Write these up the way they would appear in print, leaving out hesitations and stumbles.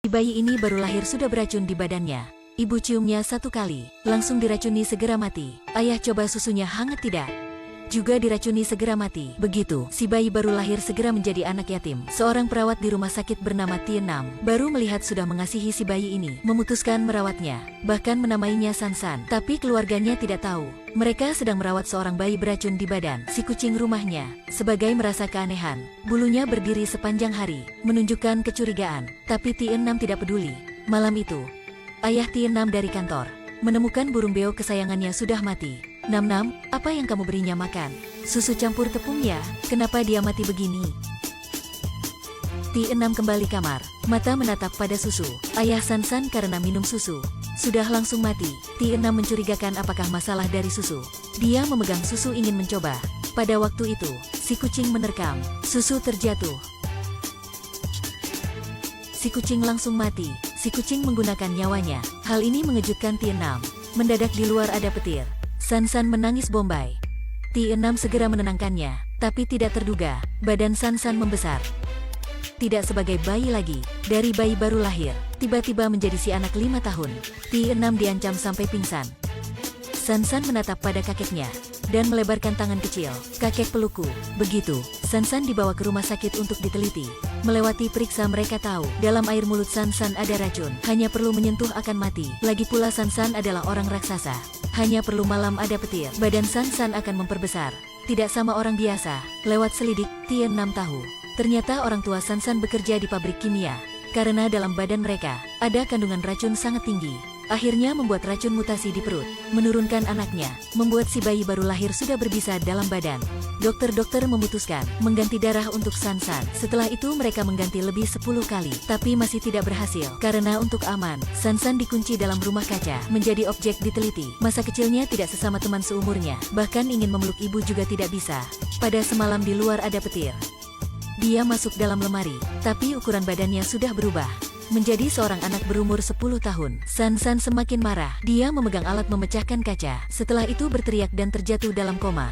Bayi ini baru lahir sudah beracun di badannya. Ibu ciumnya satu kali, langsung diracuni segera mati. Ayah coba susunya hangat tidak? Juga diracuni segera mati. Begitu, si bayi baru lahir segera menjadi anak yatim. Seorang perawat di rumah sakit bernama Tienam baru melihat sudah mengasihi si bayi ini, memutuskan merawatnya, bahkan menamainya Sansan. Tapi keluarganya tidak tahu, mereka sedang merawat seorang bayi beracun di badan si kucing rumahnya. Sebagai merasa keanehan, bulunya berdiri sepanjang hari, menunjukkan kecurigaan. Tapi Tienam tidak peduli. Malam itu, ayah Tienam dari kantor menemukan burung beo kesayangannya sudah mati. Nam-nam, apa yang kamu berinya makan? Susu campur tepung ya? Kenapa dia mati begini? Tienam kembali kamar, mata menatap pada susu. Ayah Sansan karena minum susu sudah langsung mati. Tienam mencurigakan apakah masalah dari susu. Dia memegang susu ingin mencoba. Pada waktu itu, si kucing menerkam. Susu terjatuh. Si kucing langsung mati. Si kucing menggunakan nyawanya. Hal ini mengejutkan Tienam. Mendadak di luar ada petir. Sansan menangis bombay. Tienam segera menenangkannya, tapi tidak terduga, badan Sansan membesar. Tidak sebagai bayi lagi, dari bayi baru lahir, tiba-tiba menjadi si anak 5 tahun. Tienam diancam sampai pingsan. Sansan menatap pada kakeknya, dan melebarkan tangan kecil. Kakek pelukku. Begitu, Sansan dibawa ke rumah sakit untuk diteliti. Melewati periksa mereka tahu, dalam air mulut Sansan ada racun. Hanya perlu menyentuh akan mati. Lagi pula Sansan adalah orang raksasa. Hanya perlu malam ada petir, badan Sansan akan memperbesar. Tidak sama orang biasa. Lewat selidik, Tienam tahu. Ternyata orang tua Sansan bekerja di pabrik kimia. Karena dalam badan mereka, ada kandungan racun sangat tinggi. Akhirnya membuat racun mutasi di perut, menurunkan anaknya, membuat si bayi baru lahir sudah berbisa dalam badan. Dokter-dokter memutuskan mengganti darah untuk Sansan. Setelah itu mereka mengganti lebih 10 kali, tapi masih tidak berhasil. Karena untuk aman, Sansan dikunci dalam rumah kaca, menjadi objek diteliti. Masa kecilnya tidak sesama teman seumurnya, bahkan ingin memeluk ibu juga tidak bisa. Pada semalam di luar ada petir. Dia masuk dalam lemari, tapi ukuran badannya sudah berubah. Menjadi seorang anak berumur 10 tahun, Sansan semakin marah. Dia memegang alat memecahkan kaca. Setelah itu berteriak dan terjatuh dalam koma.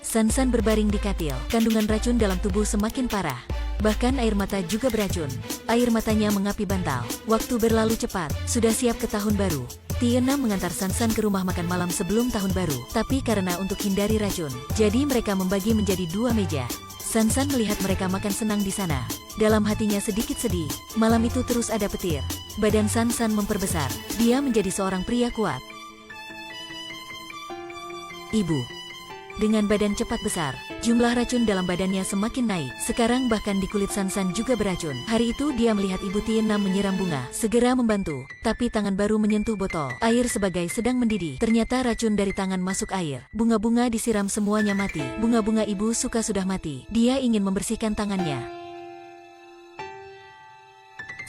Sansan berbaring di katil. Kandungan racun dalam tubuh semakin parah. Bahkan air mata juga beracun. Air matanya mengapi bantal. Waktu berlalu cepat. Sudah siap ke tahun baru. Tienam mengantar Sansan ke rumah makan malam sebelum tahun baru. Tapi karena untuk hindari racun, jadi mereka membagi menjadi 2 meja. Sansan melihat mereka makan senang di sana. Dalam hatinya sedikit sedih. Malam itu terus ada petir. Badan Sansan memperbesar. Dia menjadi seorang pria kuat. Ibu. Dengan badan cepat besar, jumlah racun dalam badannya semakin naik. Sekarang bahkan di kulit Sansan juga beracun. Hari itu dia melihat ibu Tienam menyiram bunga. Segera membantu, tapi tangan baru menyentuh botol air sebagai sedang mendidih. Ternyata racun dari tangan masuk air. Bunga-bunga disiram semuanya mati. Bunga-bunga ibu suka sudah mati. Dia ingin membersihkan tangannya.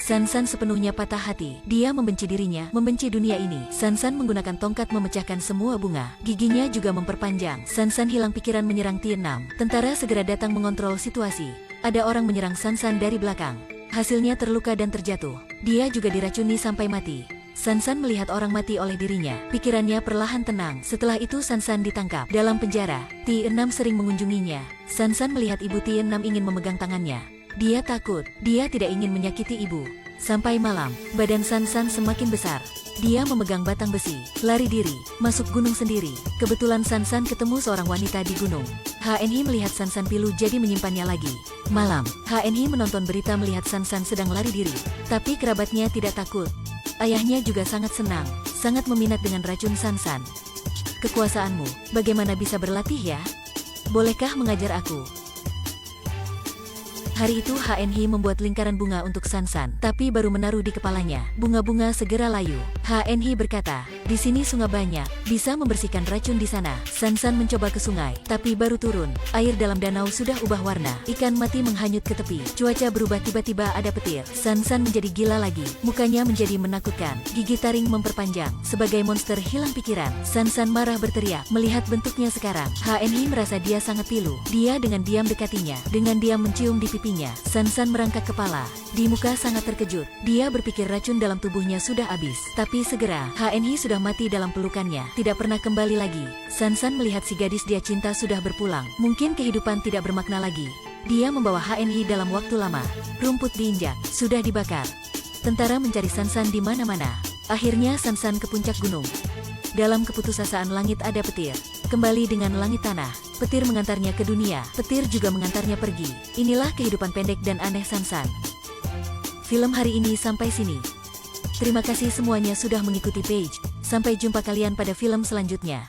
Sansan sepenuhnya patah hati. Dia membenci dirinya, membenci dunia ini. Sansan menggunakan tongkat memecahkan semua bunga. Giginya juga memperpanjang. Sansan hilang pikiran menyerang Tienam. Tentara segera datang mengontrol situasi. Ada orang menyerang Sansan dari belakang. Hasilnya terluka dan terjatuh. Dia juga diracuni sampai mati. Sansan melihat orang mati oleh dirinya. Pikirannya perlahan tenang. Setelah itu Sansan ditangkap. Dalam penjara, Tienam sering mengunjunginya. Sansan melihat ibu Tienam ingin memegang tangannya. Dia takut, dia tidak ingin menyakiti ibu. Sampai malam, badan Sansan semakin besar. Dia memegang batang besi, lari diri, masuk gunung sendiri. Kebetulan Sansan ketemu seorang wanita di gunung. HNI melihat Sansan pilu jadi menyimpannya lagi. Malam, HNI menonton berita melihat Sansan sedang lari diri. Tapi kerabatnya tidak takut. Ayahnya juga sangat senang, sangat meminat dengan racun Sansan. Kekuasaanmu, bagaimana bisa berlatih ya? Bolehkah mengajar aku? Hari itu HNI membuat lingkaran bunga untuk Sansan, tapi baru menaruh di kepalanya. Bunga-bunga segera layu. HNI berkata, di sini sungai banyak, bisa membersihkan racun di sana. Sansan mencoba ke sungai, tapi baru turun. Air dalam danau sudah ubah warna. Ikan mati menghanyut ke tepi. Cuaca berubah tiba-tiba ada petir. Sansan menjadi gila lagi. Mukanya menjadi menakutkan. Gigi taring memperpanjang. Sebagai monster hilang pikiran. Sansan marah berteriak. Melihat bentuknya sekarang, HNI merasa dia sangat pilu. Dia dengan diam dekatinya. Dengan diam mencium di pipi. Sansan merangkak kepala. Di muka sangat terkejut. Dia berpikir racun dalam tubuhnya sudah habis. Tapi segera, HNI sudah mati dalam pelukannya. Tidak pernah kembali lagi. Sansan melihat si gadis dia cinta sudah berpulang. Mungkin kehidupan tidak bermakna lagi. Dia membawa HNI dalam waktu lama. Rumput diinjak, sudah dibakar. Tentara mencari Sansan di mana-mana. Akhirnya Sansan ke puncak gunung. Dalam keputusasaan langit ada petir. Kembali dengan langit tanah. Petir mengantarnya ke dunia. Petir juga mengantarnya pergi. Inilah kehidupan pendek dan aneh Sansan. Film hari ini sampai sini. Terima kasih semuanya sudah mengikuti Page. Sampai jumpa kalian pada film selanjutnya.